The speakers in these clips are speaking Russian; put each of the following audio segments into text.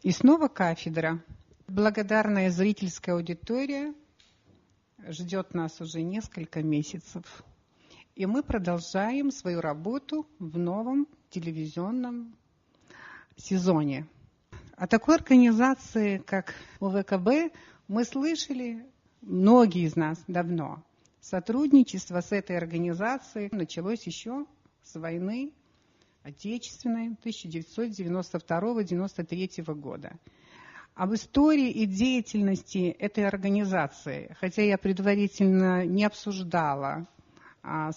И снова кафедра. Благодарная зрительская аудитория ждет нас уже несколько месяцев. И мы продолжаем свою работу в новом телевизионном сезоне. О такой организации, как УВКБ, мы слышали, многие из нас, давно. Сотрудничество с этой организацией началось еще с войны Отечественной 1992-1993 года. Об истории и деятельности этой организации, хотя я предварительно не обсуждала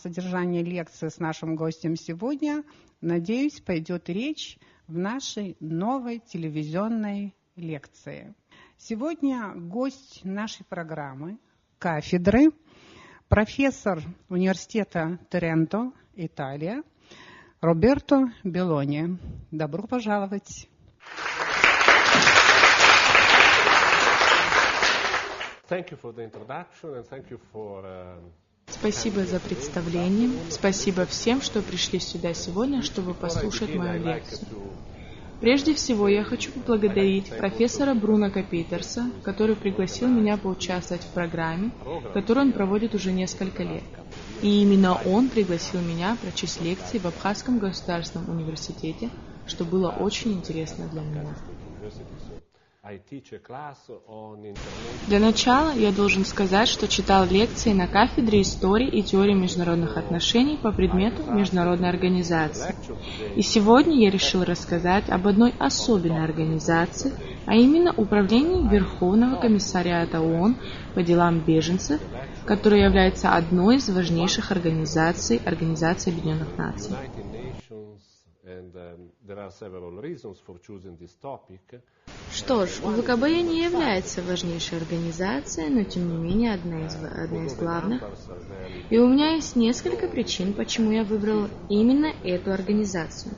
содержание лекции с нашим гостем сегодня, надеюсь, пойдет речь в нашей новой телевизионной лекции. Сегодня гость нашей программы, кафедры, профессор университета Тренто, Италия, Роберто Беллони. Добро пожаловать! Спасибо за представление. Спасибо всем, что пришли сюда сегодня, чтобы послушать мою лекцию. Прежде всего, я хочу поблагодарить профессора Бруно Капитерса, который пригласил меня поучаствовать в программе, которую он проводит уже несколько лет. И именно он пригласил меня прочесть лекции в Абхазском государственном университете, что было очень интересно для меня. Для начала я должен сказать, что читал лекции на кафедре истории и теории международных отношений по предмету международной организации. И сегодня я решил рассказать об одной особенной организации, а именно Управлении Верховного комиссариата ООН по делам беженцев, которая является одной из важнейших организаций Объединенных Наций. Что ж, УВКБ не является важнейшей организацией, но тем не менее одна из главных. И у меня есть несколько причин, почему я выбрал именно эту организацию.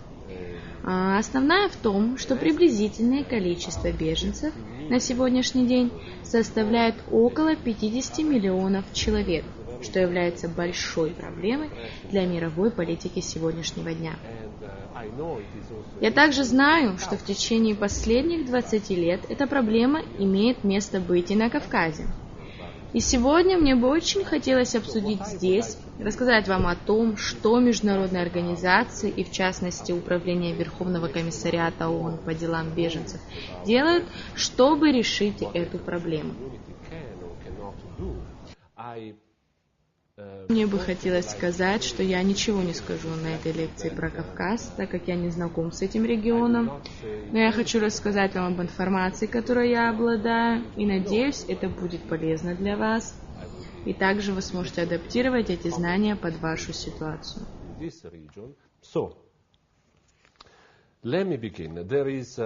Основная в том, что приблизительное количество беженцев на сегодняшний день составляет около 50 миллионов человек, что является большой проблемой для мировой политики сегодняшнего дня. Я также знаю, что в течение последних 20 лет эта проблема имеет место быть и на Кавказе. И сегодня мне бы очень хотелось обсудить здесь, рассказать вам о том, что международные организации и в частности Управление Верховного комиссариата ООН по делам беженцев делают, чтобы решить эту проблему. Мне бы хотелось сказать, что я ничего не скажу на этой лекции про Кавказ, так как я не знаком с этим регионом. Но я хочу рассказать вам об информации, которой я обладаю, и надеюсь, это будет полезно для вас. И также вы сможете адаптировать эти знания под вашу ситуацию. Let me begin. There is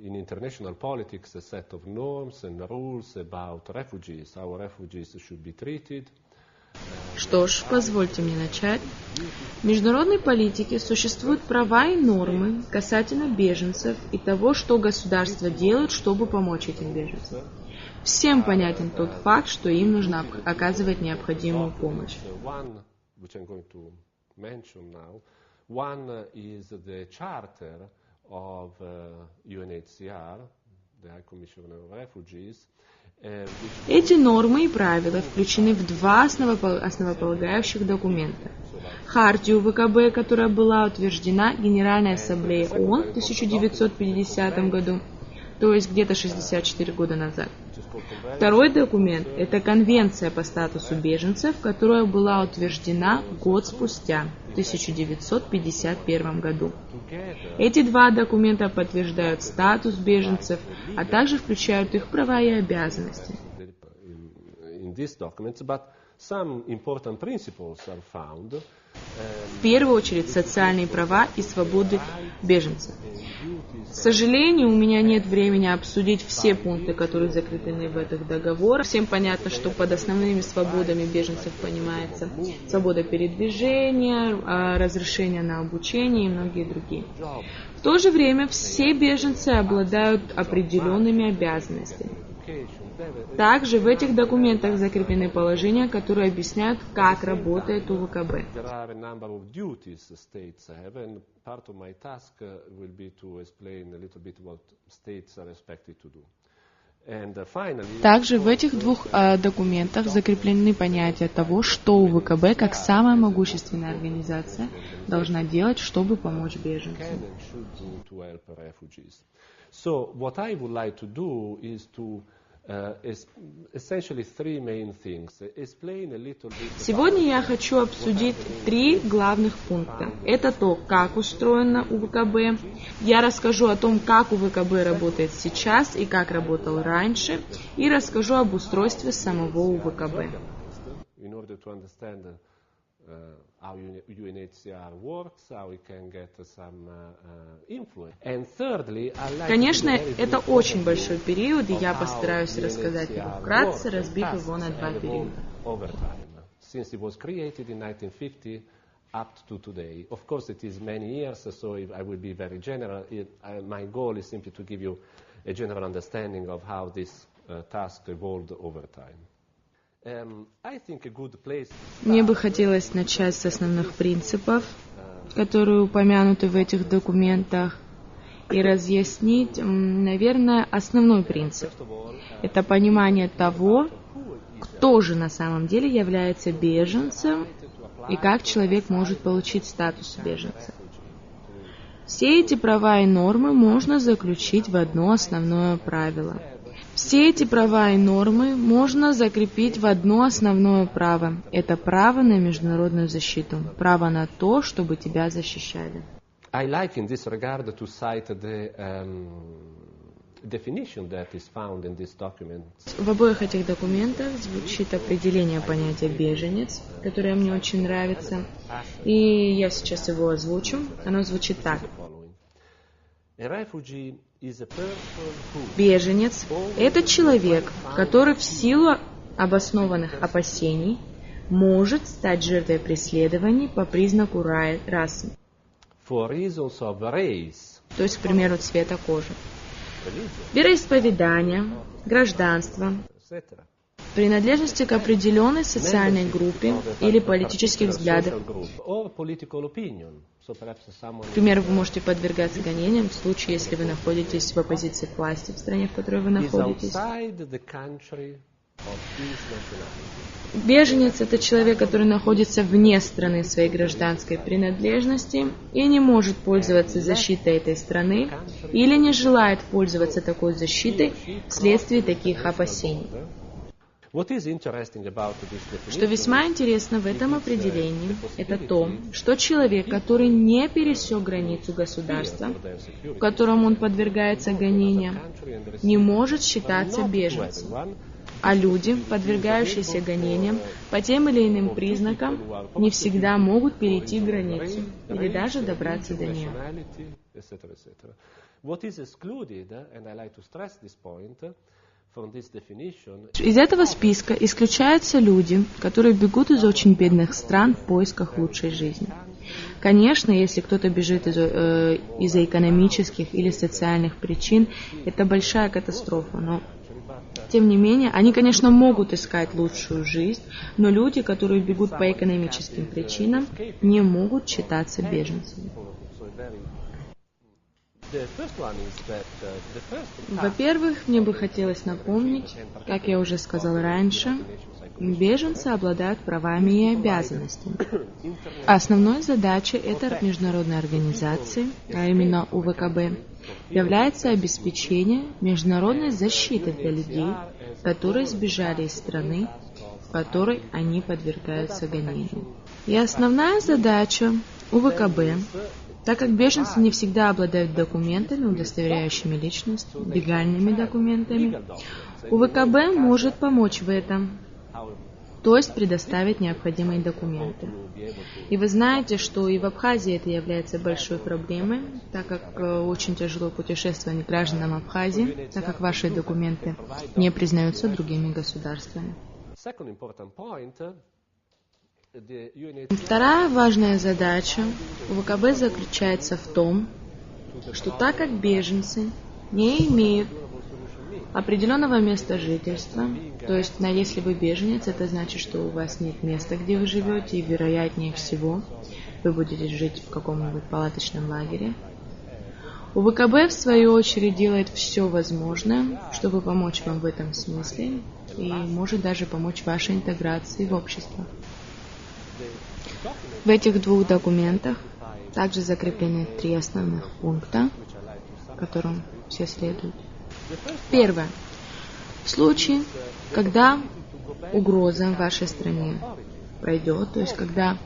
in international politics a set of norms and rules about refugees, how refugees should be treated. Что ж, позвольте мне начать. В международной политике существуют права и нормы касательно беженцев и того, что государства делают, чтобы помочь этим беженцам. Всем понятен тот факт, что им нужно оказывать необходимую помощь. One is the charter of UNHCR, the High Commissioner of Refugees. Эти нормы и правила включены в два основополагающих документа. Хартию ВКБ, которая была утверждена Генеральной Ассамблеей ООН в 1950 году, то есть где-то 64 года назад. Второй документ – это Конвенция по статусу беженцев, которая была утверждена год спустя, в 1951 году. Эти два документа подтверждают статус беженцев, а также включают их права и обязанности. В первую очередь, социальные права и свободы беженцев. К сожалению, у меня нет времени обсудить все пункты, которые закреплены в этих договорах. Всем понятно, что под основными свободами беженцев понимается свобода передвижения, разрешение на обучение и многие другие. В то же время все беженцы обладают определенными обязанностями. Также в этих документах закреплены положения, которые объясняют, как работает УВКБ. Также в этих двух документах закреплены понятия того, что УВКБ, как самая могущественная организация, должна делать, чтобы помочь беженцам. Сегодня я хочу обсудить 3 главных пункта. Это то, как устроено УВКБ. Я расскажу о том, как УВКБ работает сейчас и как работал раньше. И расскажу об устройстве самого УВКБ. How UNHCR works, how we can get some influence. And thirdly, Конечно, это очень большой период, и я постараюсь рассказать его вкратце, разбив его на 2 периода. Since it was created in 1950 up to today. Of course, it is many years, so I will be very general. My goal is simply to give you a general understanding of how this task evolved over time. Мне бы хотелось начать с основных принципов, которые упомянуты в этих документах, и разъяснить, наверное, основной принцип. Это понимание того, кто же на самом деле является беженцем и как человек может получить статус беженца. Все эти права и нормы можно заключить в одно основное правило. Все эти права и нормы можно закрепить в одно основное право. Это право на международную защиту, право на то, чтобы тебя защищали. I like in this regard to cite the definition that is found in this document. В обоих этих документах звучит определение понятия «беженец», которое мне очень нравится, и я сейчас его озвучу. Оно звучит так. Беженец – это человек, который в силу обоснованных опасений может стать жертвой преследований по признаку расы. То есть, к примеру, цвета кожи. Вероисповедания, гражданства, принадлежности к определенной социальной группе или политических взглядов. К примеру, вы можете подвергаться гонениям в случае, если вы находитесь в оппозиции к власти в стране, в которой вы находитесь. Беженец – это человек, который находится вне страны своей гражданской принадлежности и не может пользоваться защитой этой страны или не желает пользоваться такой защитой вследствие таких опасений. Что весьма интересно в этом определении, это то, что человек, который не пересек границу государства, в котором он подвергается гонениям, не может считаться беженцем. А люди, подвергающиеся гонениям по тем или иным признакам, не всегда могут перейти границу или даже добраться до нее. Из этого списка исключаются люди, которые бегут из очень бедных стран в поисках лучшей жизни. Конечно, если кто-то бежит из-за экономических или социальных причин, это большая катастрофа, но тем не менее, они, конечно, могут искать лучшую жизнь, но люди, которые бегут по экономическим причинам, не могут считаться беженцами. Во-первых, мне бы хотелось напомнить, как я уже сказал раньше, беженцы обладают правами и обязанностями. Основной задачей этой международной организации, а именно УВКБ, является обеспечение международной защиты для людей, которые сбежали из страны, в которой они подвергаются гонениям. И основная задача УВКБ, так как беженцы не всегда обладают документами, удостоверяющими личность, легальными документами, УВКБ может помочь в этом, то есть предоставить необходимые документы. И вы знаете, что и в Абхазии это является большой проблемой, так как очень тяжело путешествовать гражданам Абхазии, так как ваши документы не признаются другими государствами. Вторая важная задача УВКБ заключается в том, что так как беженцы не имеют определенного места жительства, то есть если вы беженец, это значит, что у вас нет места, где вы живете, и вероятнее всего вы будете жить в каком-нибудь палаточном лагере. УВКБ, в свою очередь, делает все возможное, чтобы помочь вам в этом смысле, и может даже помочь вашей интеграции в общество. В этих двух документах также закреплены 3 основных пункта, которым все следуют. Первое. В случае, когда угроза в вашей стране пройдет, то есть когда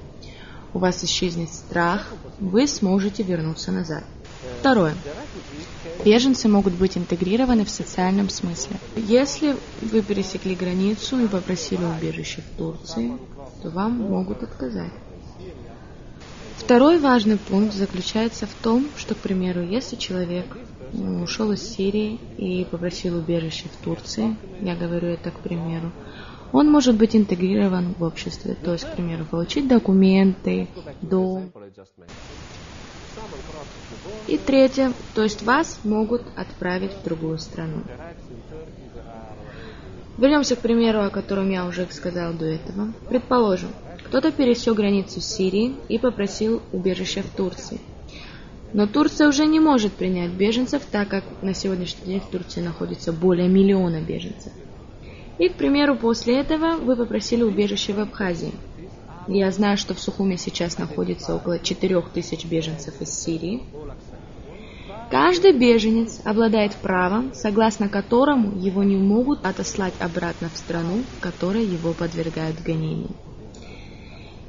у вас исчезнет страх, вы сможете вернуться назад. Второе. Беженцы могут быть интегрированы в социальном смысле. Если вы пересекли границу и попросили убежище в Турции, то вам могут отказать. Второй важный пункт заключается в том, что, к примеру, если человек ушел из Сирии и попросил убежище в Турции, я говорю это к примеру, он может быть интегрирован в обществе, то есть, к примеру, получить документы, дом. И третье, то есть вас могут отправить в другую страну. Вернемся к примеру, о котором я уже сказал до этого. Предположим, кто-то пересек границу Сирии и попросил убежища в Турции. Но Турция уже не может принять беженцев, так как на сегодняшний день в Турции находится более 1 миллиона беженцев. И, к примеру, после этого вы попросили убежище в Абхазии. Я знаю, что в Сухуме сейчас находится около 4000 беженцев из Сирии. Каждый беженец обладает правом, согласно которому его не могут отослать обратно в страну, в которой его подвергают гонениям.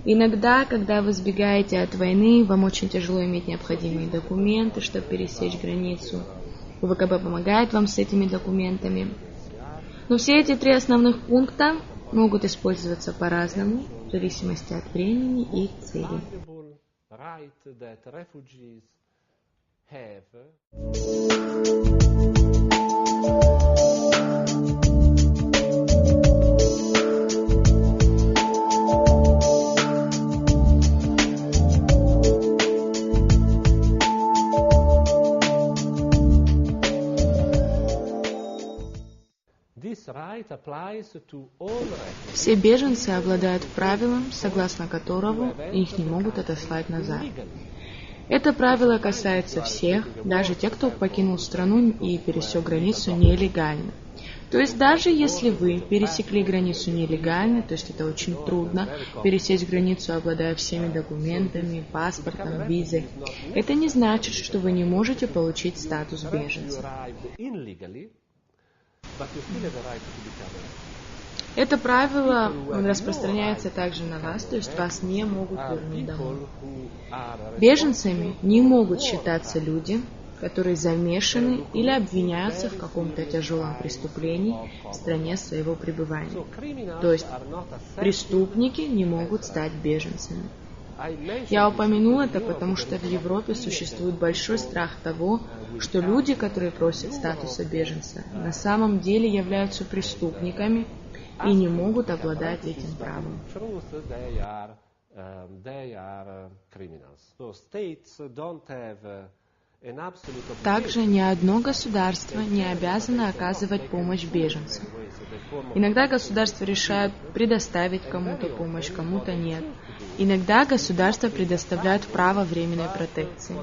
Иногда, когда вы сбегаете от войны, вам очень тяжело иметь необходимые документы, чтобы пересечь границу. УВКБ помогает вам с этими документами. Но все эти 3 основных пункта могут использоваться по-разному, в зависимости от времени и цели. Все беженцы обладают правилом, согласно которому их не могут отослать назад. Это правило касается всех, даже тех, кто покинул страну и пересек границу нелегально. То есть даже если вы пересекли границу нелегально, то есть это очень трудно, пересечь границу, обладая всеми документами, паспортом, визой, это не значит, что вы не можете получить статус беженца. Это правило распространяется также на вас, то есть вас не могут вернуть домой. Беженцами не могут считаться люди, которые замешаны или обвиняются в каком-то тяжелом преступлении в стране своего пребывания. То есть преступники не могут стать беженцами. Я упомянул это, потому что в Европе существует большой страх того, что люди, которые просят статуса беженца, на самом деле являются преступниками и не могут обладать этим правом. Также ни одно государство не обязано оказывать помощь беженцам. Иногда государства решают предоставить кому-то помощь, кому-то нет. Иногда государства предоставляют право временной протекции.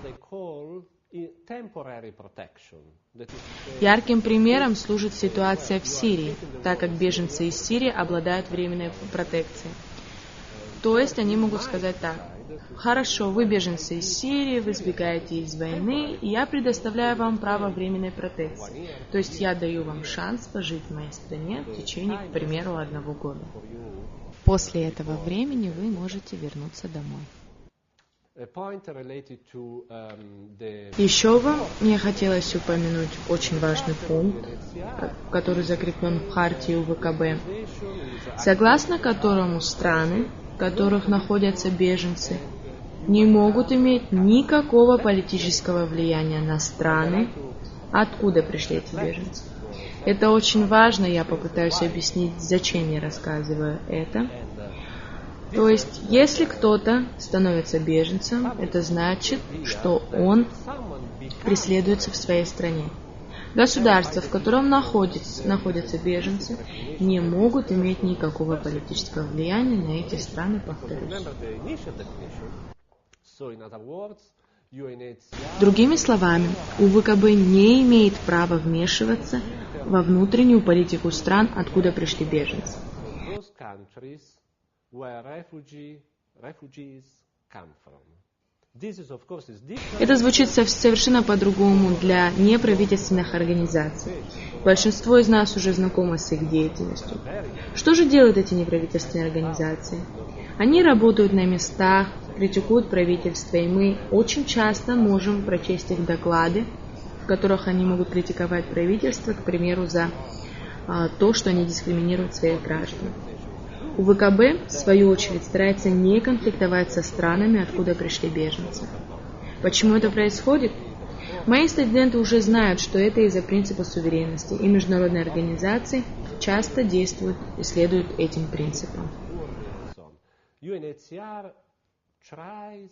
Ярким примером служит ситуация в Сирии, так как беженцы из Сирии обладают временной протекцией. То есть они могут сказать так: хорошо, вы беженцы из Сирии, вы сбегаете из войны, и я предоставляю вам право временной протекции. То есть я даю вам шанс пожить в моей стране в течение, к примеру, 1 года. После этого времени вы можете вернуться домой. Еще бы мне хотелось упомянуть очень важный пункт, который закреплен в хартии УВКБ, согласно которому страны, в которых находятся беженцы, не могут иметь никакого политического влияния на страны, откуда пришли эти беженцы. Это очень важно, я попытаюсь объяснить, зачем я рассказываю это. То есть, если кто-то становится беженцем, это значит, что он преследуется в своей стране. Государства, в котором находятся беженцы, не могут иметь никакого политического влияния на эти страны, повторюсь. Другими словами, УВКБ не имеет права вмешиваться во внутреннюю политику стран, откуда пришли беженцы. Это звучит совершенно по-другому для неправительственных организаций. Большинство из нас уже знакомы с их деятельностью. Что же делают эти неправительственные организации? Они работают на местах, критикуют правительство, и мы очень часто можем прочесть их доклады, в которых они могут критиковать правительство, к примеру, за то, что они дискриминируют своих граждан. УВКБ, в свою очередь, старается не конфликтовать со странами, откуда пришли беженцы. Почему это происходит? Мои студенты уже знают, что это из-за принципа суверенности, и международные организации часто действуют и следуют этим принципам. UNHCR tries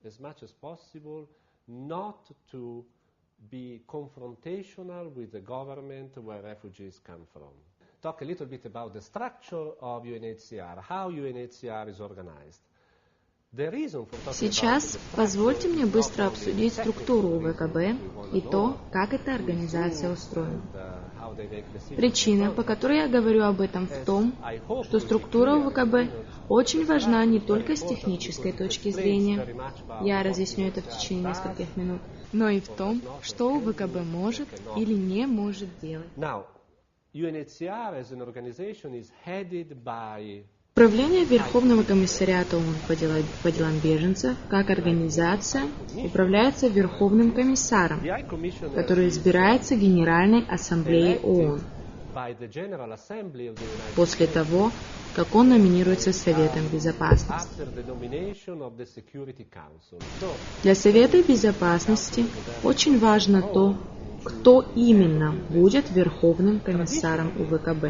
as much as possible not to be confrontational with the government where refugees come from. Talk a little bit about the structure of UNHCR, how UNHCR is organized. Сейчас позвольте мне быстро обсудить структуру УВКБ и то, как эта организация устроена. Причина, по которой я говорю об этом, в том, что структура УВКБ очень важна не только с технической точки зрения, я разъясню это в течение нескольких минут, но и в том, что УВКБ может или не может делать. Управление Верховного комиссариата ООН по делам беженцев как организация управляется Верховным комиссаром, который избирается Генеральной Ассамблеей ООН после того, как он номинируется Советом Безопасности. Для Совета Безопасности очень важно то, кто именно будет Верховным комиссаром УВКБ.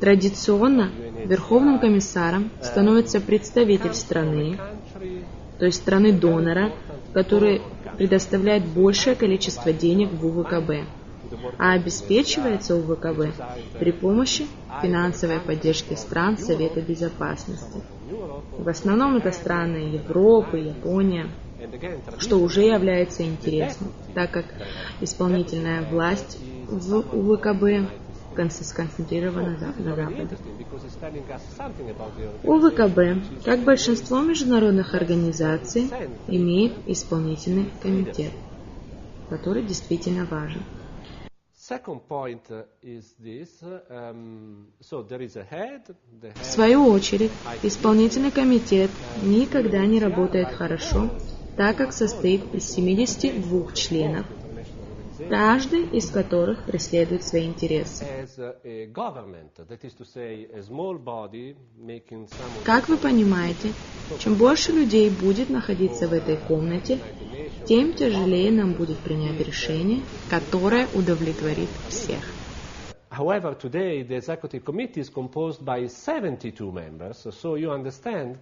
Традиционно Верховным комиссаром становится представитель страны, то есть страны-донора, который предоставляет большее количество денег в УВКБ, а обеспечивается УВКБ при помощи финансовой поддержки стран Совета Безопасности. В основном это страны Европы, Япония, что уже является интересным, так как исполнительная власть в УВКБ сконцентрирована на Западе. УВКБ, как большинство международных организаций, имеет исполнительный комитет, который действительно важен. В свою очередь, исполнительный комитет никогда не работает хорошо, так как состоит из 72 членов, каждый из которых преследует свои интересы. Как вы понимаете, чем больше людей будет находиться в этой комнате, тем тяжелее нам будет принять решение, которое удовлетворит всех. However, today the executive committee is composed by 72 members, so you understand,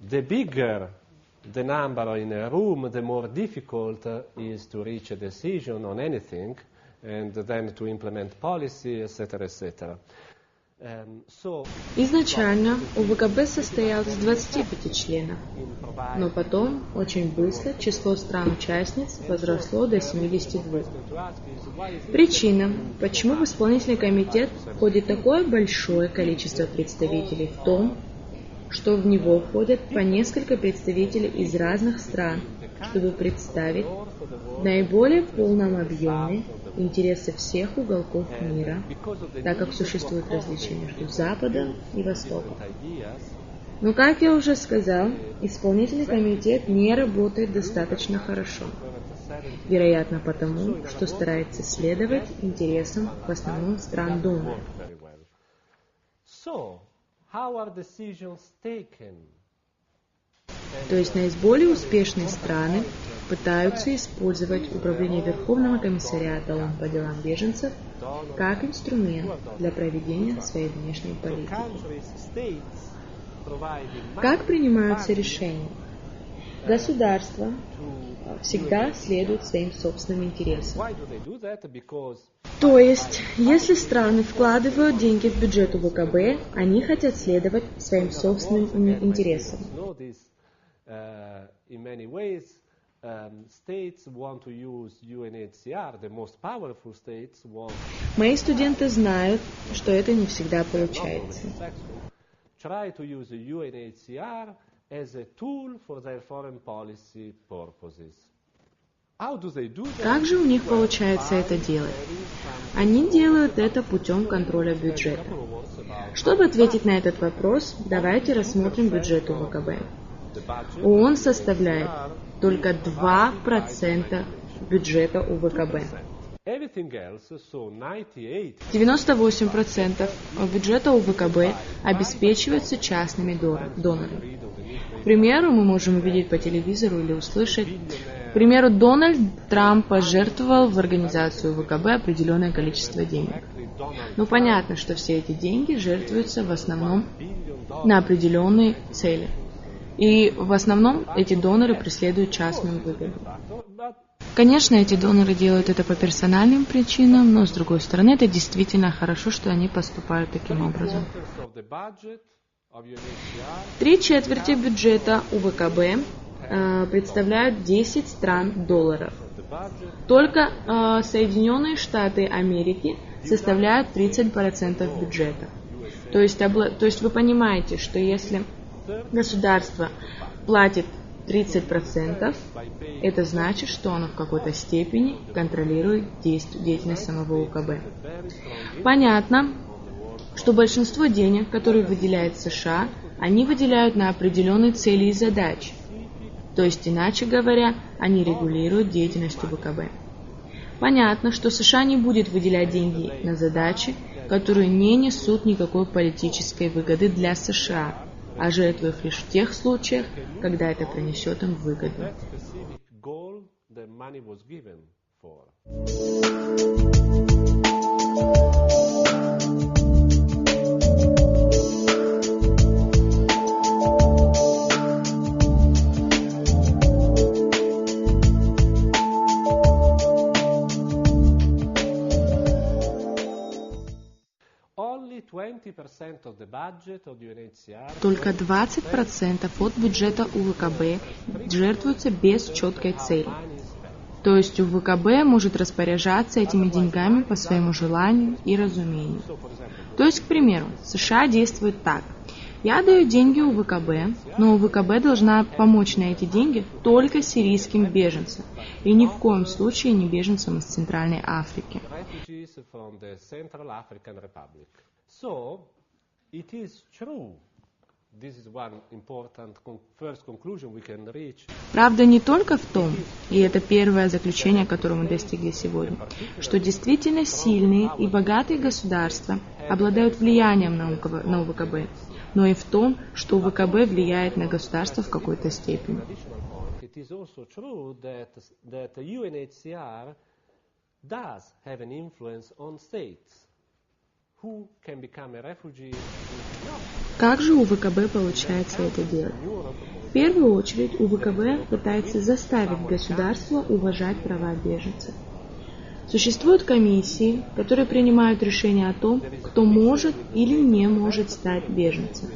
the bigger the number in a room, the more difficult is to reach a decision on anything, and then to implement policy, etc., etc. Изначально УВКБ состоял из 25 членов, но потом очень быстро число стран-участниц возросло до 72. Причина, почему в исполнительный комитет входит такое большое количество представителей, в том, что в него входят по несколько представителей из разных стран, чтобы представить в наиболее полном объеме интересы всех уголков мира, так как существует различие между Западом и Востоком. Но, как я уже сказал, исполнительный комитет не работает достаточно хорошо. Вероятно, потому, что старается следовать интересам в основном стран-доноров. То есть наиболее успешные страны пытаются использовать управление Верховного комиссариата ООН по делам беженцев как инструмент для проведения своей внешней политики. Как принимаются решения? Государство всегда следует своим собственным интересам. Why do they do that? Because То есть, если страны вкладывают деньги в бюджет ВКБ, они хотят следовать своим собственным интересам. know this in many ways. States want to use UNHCR. The most powerful states want Мои студенты знают, что это не всегда получается. try to use the UNHCR as a tool for their foreign policy purposes. How do they do that? Как же у них получается это делать? Они делают это путем контроля бюджета. Чтобы ответить на этот вопрос, давайте рассмотрим бюджет УВКБ. Он составляет только 2% бюджета УВКБ. Everything else, so 98, 98% бюджета УВКБ обеспечивается частными донорами. К примеру, мы можем увидеть по телевизору или услышать, к примеру, Дональд Трамп пожертвовал в организацию УВКБ определенное количество денег. Ну, понятно, что все эти деньги жертвуются в основном на определенные цели. И в основном эти доноры преследуют частную выгоду. Конечно, эти доноры делают это по персональным причинам, но с другой стороны, это действительно хорошо, что они поступают таким образом. of the budget of UNHCR 3/4 бюджета УВКБ представляют 10 стран долларов. Только Соединенные Штаты Америки составляют 30% бюджета. То есть вы понимаете, что если государство платит 30%, это значит, что оно в какой-то степени контролирует деятельность самого УКБ. Понятно, что большинство денег, которые выделяет США, они выделяют на определенные цели и задачи. То есть, иначе говоря, они регулируют деятельность УВКБ. Понятно, что США не будет выделять деньги на задачи, которые не несут никакой политической выгоды для США, а жертвуют лишь в тех случаях, когда это принесет им выгоду. that specific goal the money was given for. Only 20% of the budget of the UNHCR Только 20% от бюджета УВКБ жертвуются без четкой цели. То есть УВКБ может распоряжаться этими деньгами по своему желанию и разумению. То есть, к примеру, США действует так. Я даю деньги УВКБ, но УВКБ должна помочь на эти деньги только сирийским беженцам, и ни в коем случае не беженцам из Центральной Африки. refugees from the Central African Republic. So, it is true. This is one important first conclusion we can reach. Правда не только в том, и это первое заключение, которое мы достигли сегодня, что действительно сильные и богатые государства обладают влиянием на УВКБ, но и в том, что УВКБ влияет на государство в какой-то степени. It is also true that the UNHCR does have an influence on states who can become a refugee. Как же УВКБ получается это делать? В первую очередь УВКБ пытается заставить государство уважать права беженцев. Существуют комиссии, которые принимают решение о том, кто может или не может стать беженцем.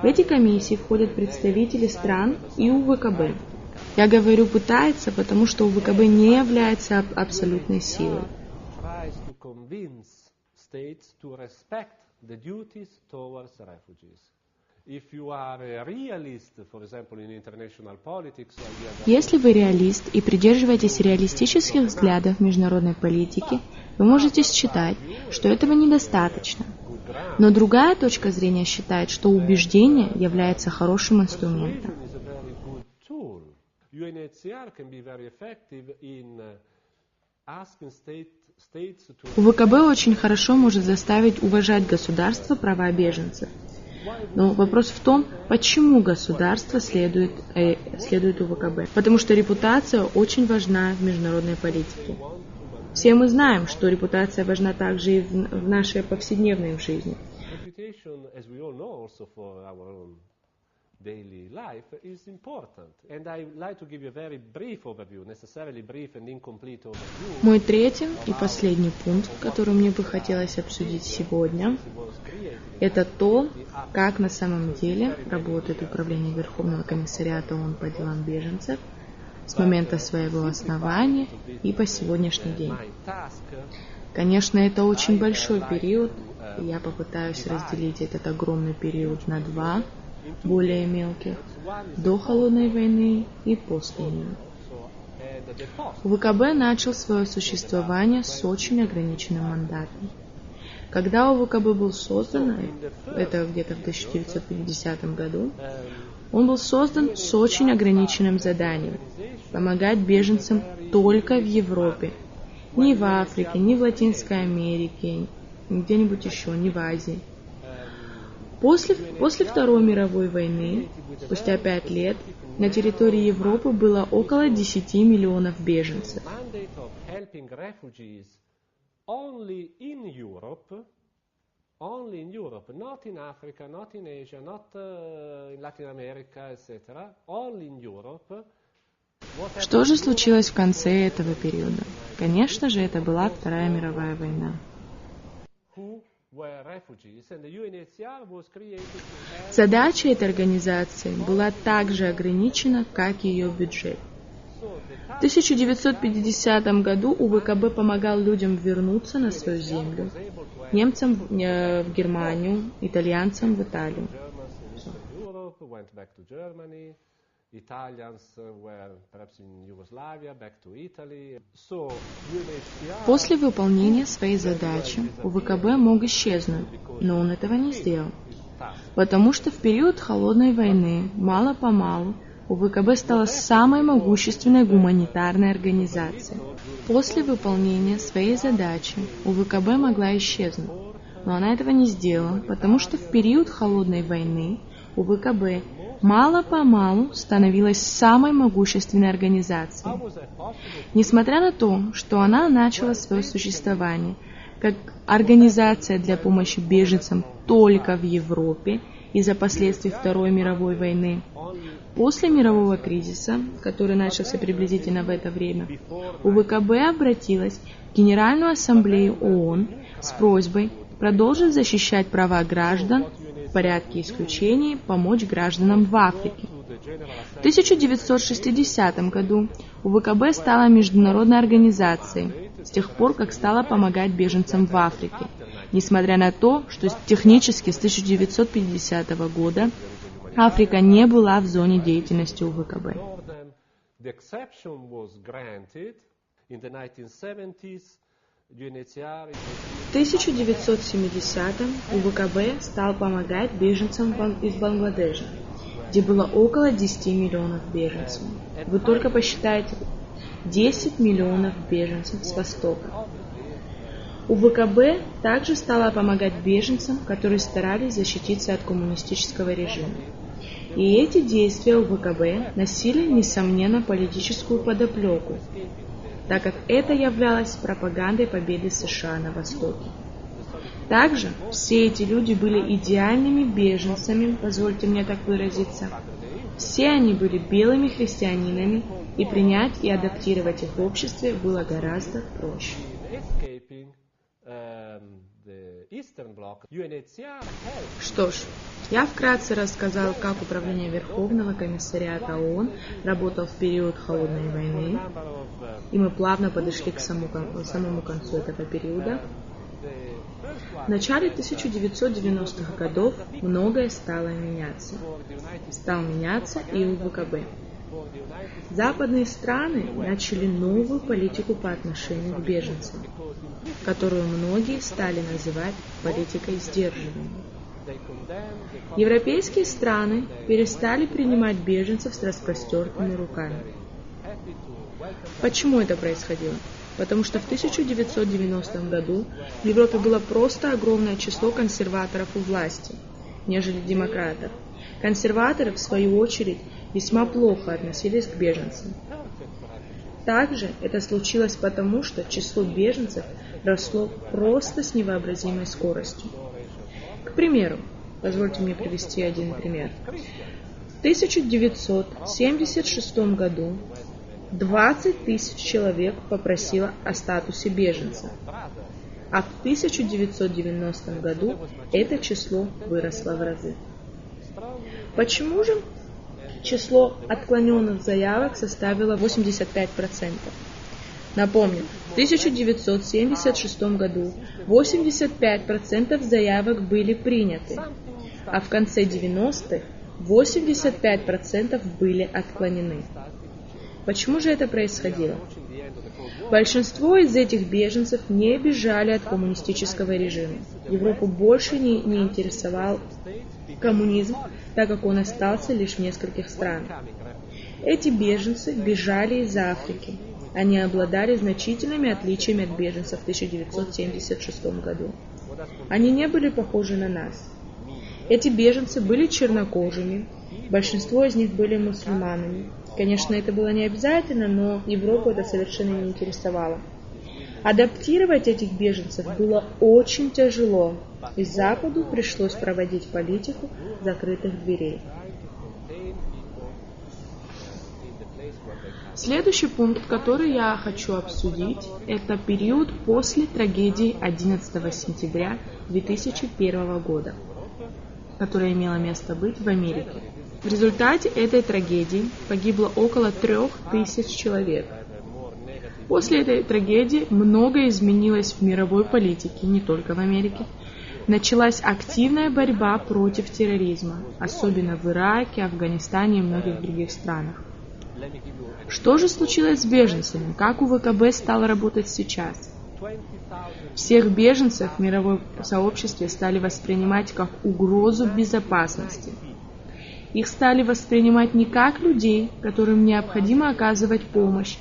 В эти комиссии входят представители стран и УВКБ. Я говорю «пытается», потому что УВКБ не является абсолютной силой. Tries to convince states to respect the duties towards refugees. If you are a realist, for example, in international politics, Если вы реалист и придерживаетесь реалистических взглядов международной политики, вы можете считать, что этого недостаточно. Но другая точка зрения считает, что убеждение является хорошим инструментом. is a very good tool. UNHCR can be very effective in asking states to УВКБ очень хорошо может заставить уважать государство права беженцев. Но вопрос в том, почему государство следует УВКБ. Потому что репутация очень важна в международной политике. Все мы знаем, что репутация важна также и в нашей повседневной жизни. reputation, as we all know, also for our own daily life is important. And I would like to give you a very brief overview, necessarily brief and incomplete overview. Мой третий и последний пункт, который мне бы хотелось обсудить сегодня, это то, как на самом деле работает Управление Верховного комиссариата ООН по делам беженцев с момента своего основания и по сегодняшний день. Конечно, это очень большой период, и я попытаюсь разделить этот огромный период на два более мелких, до Холодной войны и после нее. УВКБ начал свое существование с очень ограниченным мандатом. Когда УВКБ был создан, это где-то в 1950 году, он был создан с очень ограниченным заданием – помогать беженцам только в Европе, не в Африке, не в Латинской Америке, где-нибудь еще, не в Азии. После Второй мировой войны, спустя 5 лет, на территории Европы было около 10 миллионов беженцев. Only in Europe, not in Africa, not in Asia, not in Latin America, etc. Only in Europe. Что же случилось в конце этого периода? Конечно же, это была Вторая мировая война. Задача этой организации была так же ограничена, как и ее бюджет. В 1950 году УВКБ помогал людям вернуться на свою землю, немцам в Германию, итальянцам в Италию. После выполнения своей задачи УВКБ мог исчезнуть, но он этого не сделал, потому что в период Холодной войны мало-помалу УВКБ стала самой могущественной гуманитарной организацией. После выполнения своей задачи УВКБ могла исчезнуть, но она этого не сделала, потому что в период Холодной войны УВКБ мало-помалу становилась самой могущественной организацией. Несмотря на то, что она начала свое существование как организация для помощи беженцам только в Европе из-за последствий Второй мировой войны, после мирового кризиса, который начался приблизительно в это время, УВКБ обратилась в Генеральную ассамблею ООН с просьбой продолжить защищать права граждан, в порядке исключений помочь гражданам в Африке. В 1960 году УВКБ стала международной организацией с тех пор, как стала помогать беженцам в Африке, несмотря на то, что технически с 1950 года Африка не была в зоне деятельности УВКБ. В 1970-м УВКБ стал помогать беженцам из Бангладеша, где было около 10 миллионов беженцев. Вы только посчитайте, 10 миллионов беженцев с Востока. УВКБ также стала помогать беженцам, которые старались защититься от коммунистического режима. И эти действия УВКБ носили, несомненно, политическую подоплеку, так как это являлось пропагандой победы США на Востоке. Также все эти люди были идеальными беженцами, позвольте мне так выразиться. Все они были белыми христианинами, и принять и адаптировать их в обществе было гораздо проще. Что ж, я вкратце рассказал, как Управление Верховного комиссариата ООН работал в период Холодной войны, и мы плавно подошли к самому концу этого периода. В начале 1990-х годов многое стало меняться. Стал меняться и УВКБ. Западные страны начали новую политику по отношению к беженцам, которую многие стали называть политикой сдерживания. Европейские страны перестали принимать беженцев с распростертыми руками. Почему это происходило? Потому что в 1990 году в Европе было просто огромное число консерваторов у власти, нежели демократов. Консерваторы, в свою очередь, весьма плохо относились к беженцам. Также это случилось потому, что число беженцев росло просто с невообразимой скоростью. К примеру, позвольте мне привести один пример. 1976 году 20 тысяч человек попросило о статусе беженца, а в 1990 году это число выросло в разы. Почему же число отклоненных заявок составило 85%? Напомню, в 1976 году 85% заявок были приняты, а в конце 90-х 85% были отклонены. Почему же это происходило? Большинство из этих беженцев не бежали от коммунистического режима. Европу больше не интересовал коммунизм, так как он остался лишь в нескольких странах. Эти беженцы бежали из Африки. Они обладали значительными отличиями от беженцев в 1976 году. Они не были похожи на нас. Эти беженцы были чернокожими, большинство из них были мусульманами. Конечно, это было не обязательно, но Европу это совершенно не интересовало. Адаптировать этих беженцев было очень тяжело, и Западу пришлось проводить политику закрытых дверей. Следующий пункт, который я хочу обсудить, это период после трагедии 11 сентября 2001 года, которая имела место быть в Америке. В результате этой трагедии погибло около 3000 человек. После этой трагедии многое изменилось в мировой политике, не только в Америке. Началась активная борьба против терроризма, особенно в Ираке, Афганистане и многих других странах. Что же случилось с беженцами? Как УВКБ стало работать сейчас? Всех беженцев в мировом сообществе стали воспринимать как угрозу безопасности. Их стали воспринимать не как людей, которым необходимо оказывать помощь,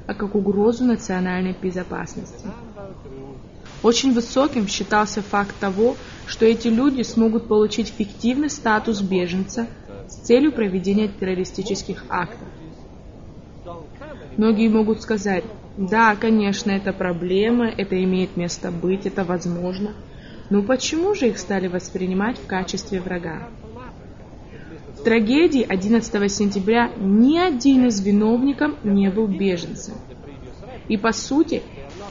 а как угрозу национальной безопасности. Очень высоким считался факт того, что эти люди смогут получить фиктивный статус беженца с целью проведения террористических актов. Многие могут сказать: да, конечно, это проблема, это имеет место быть, это возможно. Но почему же их стали воспринимать в качестве врага? В трагедии 11 сентября ни один из виновников не был беженцем. И по сути,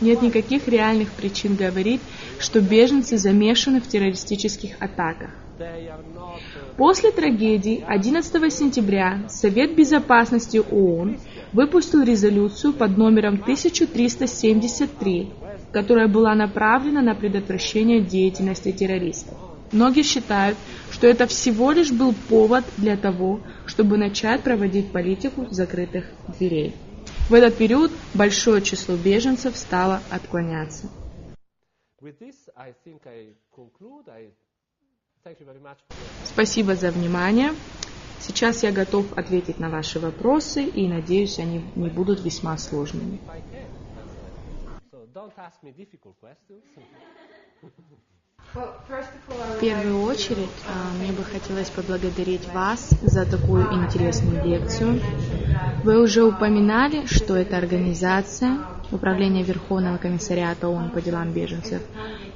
нет никаких реальных причин говорить, что беженцы замешаны в террористических атаках. После трагедии 11 сентября Совет Безопасности ООН выпустил резолюцию под номером 1373, которая была направлена на предотвращение деятельности террористов. Многие считают, что это всего лишь был повод для того, чтобы начать проводить политику закрытых дверей. В этот период большое число беженцев стало отклоняться. Спасибо за внимание. Сейчас я готов ответить на ваши вопросы и надеюсь, они не будут весьма сложными. В первую очередь, мне бы хотелось поблагодарить вас за такую интересную лекцию. Вы уже упоминали, что эта организация, Управление Верховного комиссариата ООН по делам беженцев,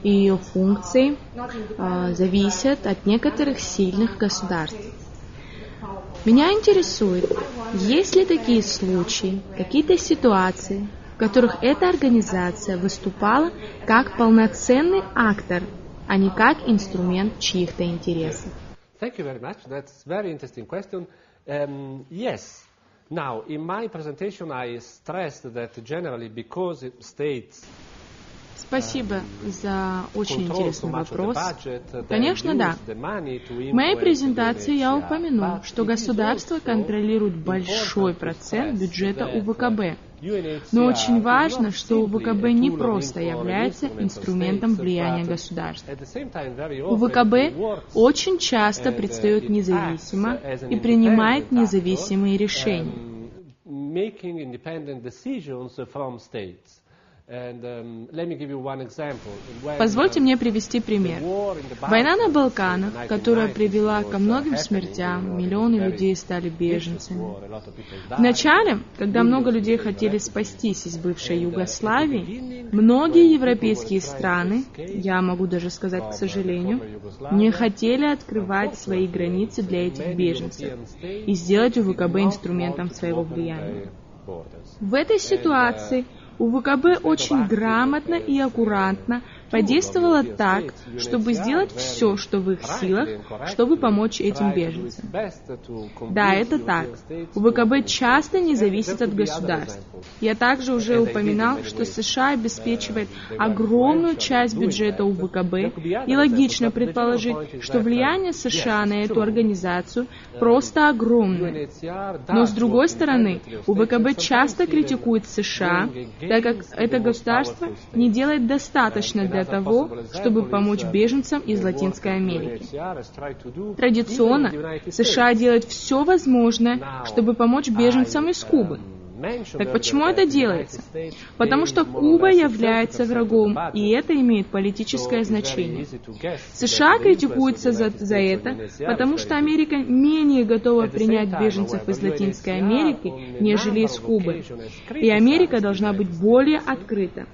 и ее функции зависят от некоторых сильных государств. Меня интересует, есть ли такие случаи, какие-то ситуации, в которых эта организация выступала как полноценный актор, а не как инструмент чьих-то интересов. Thank you very much. That's a very interesting question. Yes. Now, in my presentation, I stressed that generally because states Спасибо за очень интересный вопрос. Конечно, да. В моей презентации я упомянул, что государство контролирует большой процент бюджета УВКБ. Но очень важно, что УВКБ не просто является инструментом влияния государства. УВКБ очень часто предстает независимо и принимает независимые решения. Позвольте мне привести пример. Война на Балканах, которая привела ко многим смертям, миллионы людей стали беженцами. Вначале, когда много людей хотели спастись из бывшей Югославии, многие европейские страны, я могу даже сказать, к сожалению, не хотели открывать свои границы для этих беженцев и сделать УВКБ инструментом своего влияния. В этой ситуации УВКБ очень грамотно и аккуратно подействовала так, чтобы сделать все, что в их силах, чтобы помочь этим беженцам. Да, это так. УВКБ часто не зависит от государств. Я также уже упоминал, что США обеспечивает огромную часть бюджета УВКБ, и логично предположить, что влияние США на эту организацию просто огромное. Но с другой стороны, УВКБ часто критикует США, так как это государство не делает достаточно для того, чтобы помочь беженцам из Латинской Америки. Традиционно США делают все возможное, чтобы помочь беженцам из Кубы. Так почему это делается? Потому что Куба является врагом, и это имеет политическое значение. США критикуются за это, потому что Америка менее готова принять беженцев из Латинской Америки, нежели из Кубы. И Америка должна быть более открыта.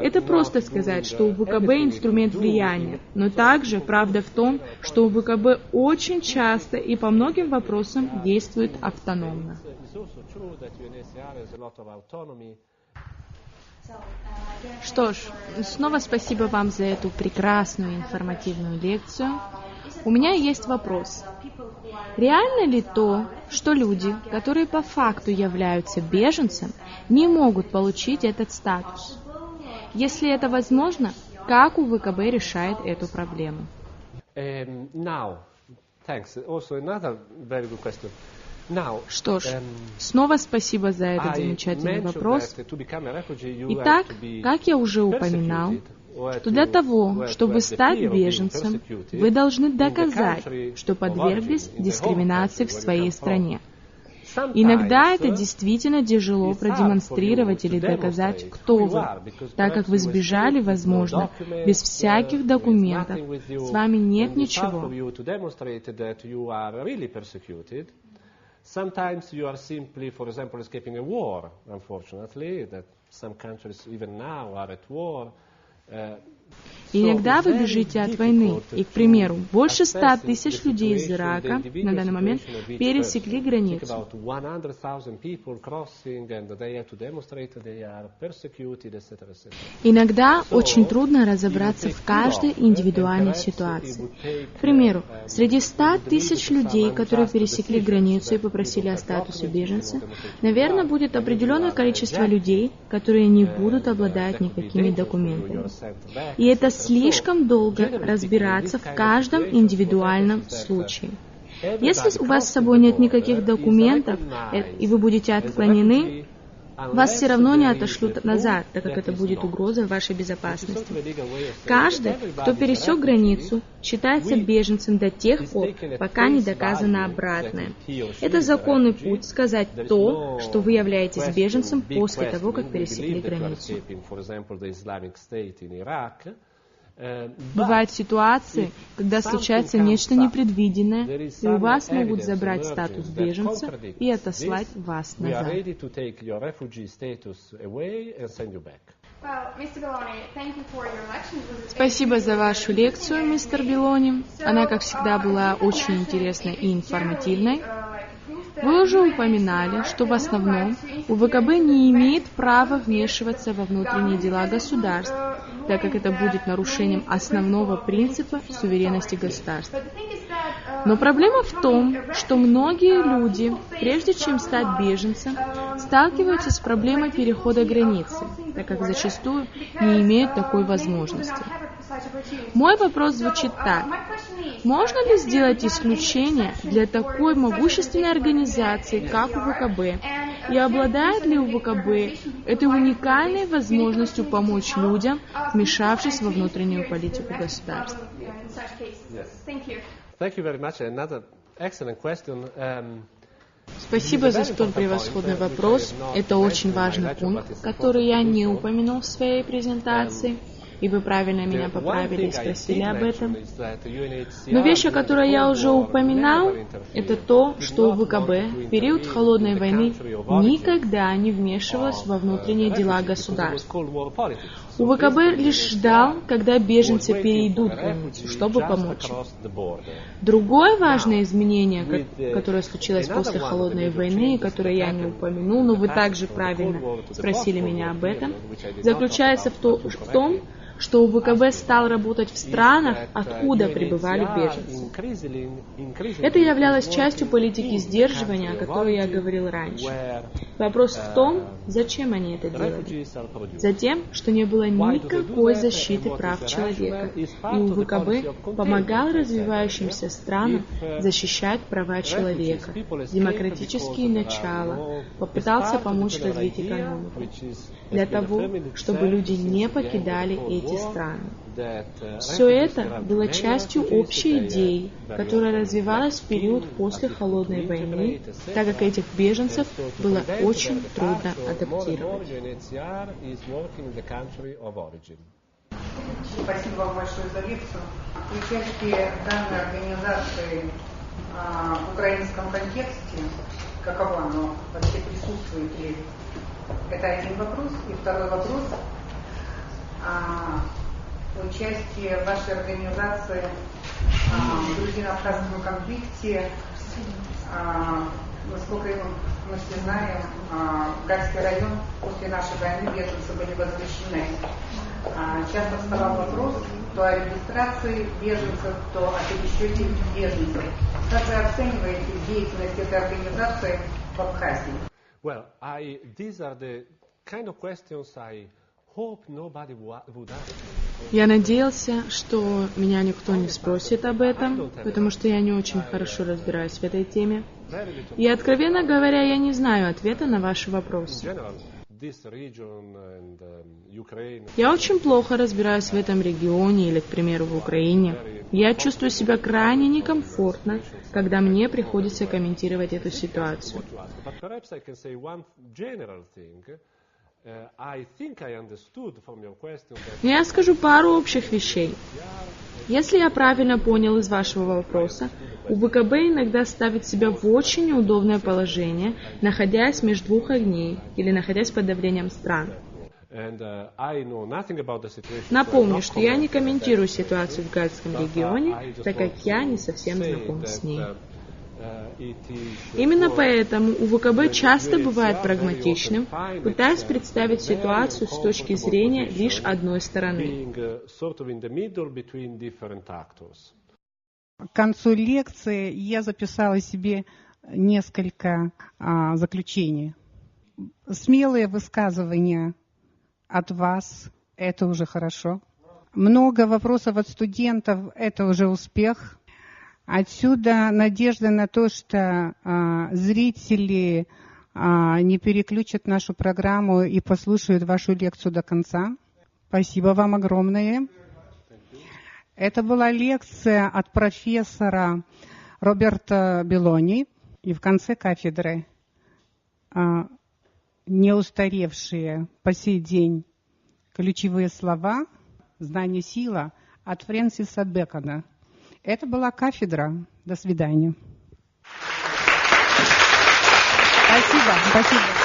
Это просто сказать, что УВКБ инструмент влияния, но также правда в том, что УВКБ очень часто и по многим вопросам действует автономно. Что ж, снова спасибо вам за эту прекрасную информативную лекцию. У меня есть вопрос. Реально ли то, что люди, которые по факту являются беженцем, не могут получить этот статус? Если это возможно, как УВКБ решает эту проблему? Что ж, снова спасибо за этот замечательный вопрос. Итак, как я уже упоминал, то для того, чтобы стать беженцем, вы должны доказать, что подверглись дискриминации в своей стране. Иногда это действительно тяжело продемонстрировать или доказать, кто вы, так как вы сбежали, возможно, без всяких документов, с вами нет ничего. Sometimes you are simply, for example, escaping a war, unfortunately, that some countries even now are at war. Иногда вы бежите от войны, и, к примеру, больше 100 тысяч людей из Ирака на данный момент пересекли границу. Иногда очень трудно разобраться в каждой индивидуальной ситуации. К примеру, среди 100 тысяч людей, которые пересекли границу и попросили о статусе беженца, наверное, будет определенное количество людей, которые не будут обладать никакими документами. И это слишком долго разбираться в каждом индивидуальном случае. Если у вас с собой нет никаких документов, и вы будете отклонены, вас все равно не отошлют назад, так как это будет угрозой вашей безопасности. Каждый, кто пересек границу, считается беженцем до тех пор, пока не доказано обратное. Это законный путь сказать то, что вы являетесь беженцем после того, как пересекли границу. Бывают ситуации, когда случается нечто непредвиденное, и у вас могут забрать статус беженца и отослать вас назад. Спасибо за вашу лекцию, мистер Белони. Она, как всегда, была очень интересной и информативной. Вы уже упоминали, что в основном УВКБ не имеет права вмешиваться во внутренние дела государств, так как это будет нарушением основного принципа суверенности государства. Но проблема в том, что многие люди, прежде чем стать беженцем, сталкиваются с проблемой перехода границы, так как зачастую не имеют такой возможности. Мой вопрос звучит так. Можно ли сделать исключение для такой могущественной организации, как УВКБ? И обладает ли УВКБ этой уникальной возможностью помочь людям, вмешавшись во внутреннюю политику государства? Thank you very much. Another excellent question. Спасибо за столь превосходный вопрос. Это очень важный пункт, который я не упомянул в своей презентации. И вы правильно меня поправили и спросили об этом. Но вещь, о которой я уже упоминал, это то, что ВКБ в период Холодной войны никогда не вмешивалась во внутренние дела государств. УВКБ лишь ждал, когда беженцы перейдут границу, чтобы помочь. Другое важное изменение, которое случилось после Холодной войны, которое я не упомянул, но вы также правильно спросили меня об этом, заключается в том, что УВКБ стал работать в странах, откуда прибывали беженцы. Это являлось частью политики сдерживания, о которой я говорил раньше. Вопрос в том, зачем они это делали. Затем, что не было никакой защиты прав человека, и УВКБ помогал развивающимся странам защищать права человека, демократические начала, попытался помочь развить экономику, для того, чтобы люди не покидали эти страны. Все это было частью общей идеи, которая развивалась в период после Холодной войны, так как этих беженцев было очень трудно адаптировать. Спасибо вам большое за лекцию. Участие данной организации в украинском контексте, каково оно вообще присутствует ли? Это один вопрос. И второй вопрос. Участие вашей организации в грузино-абхазском конфликте, насколько мы все знаем, Гальский район после нашей войны беженцы были возвращены. Часто вставал вопрос то о регистрации беженцев, то о пересчете беженцев. Как вы оцениваете деятельность этой организации в Абхазии? Well, these are the kind of questions I hope nobody would ask. Я надеялся, что меня никто не спросит об этом, потому что я не очень хорошо разбираюсь в этой теме. И, откровенно говоря, я не знаю ответа на ваши вопросы. Я очень плохо разбираюсь в этом регионе или, к примеру, в Украине. Я чувствую себя крайне некомфортно, когда мне приходится комментировать эту ситуацию. Я скажу пару общих вещей. Если я правильно понял из вашего вопроса, УВКБ иногда ставит себя в очень неудобное положение, находясь между двух огней или находясь под давлением стран. Напомню, что я не комментирую ситуацию в Гальском регионе, так как я не совсем знаком с ней. Именно поэтому УВКБ часто бывает прагматичным, пытаясь представить ситуацию с точки зрения лишь одной стороны. К концу лекции я записала себе несколько заключений. Смелые высказывания от вас – это уже хорошо. Много вопросов от студентов – это уже успех. Отсюда надежда на то, что зрители не переключат нашу программу и послушают вашу лекцию до конца. Спасибо вам огромное. Это была лекция от профессора Роберто Беллони. И в конце кафедры неустаревшие по сей день ключевые слова «Знание – сила» от Фрэнсиса Бэкона. Это была кафедра. До свидания. Спасибо.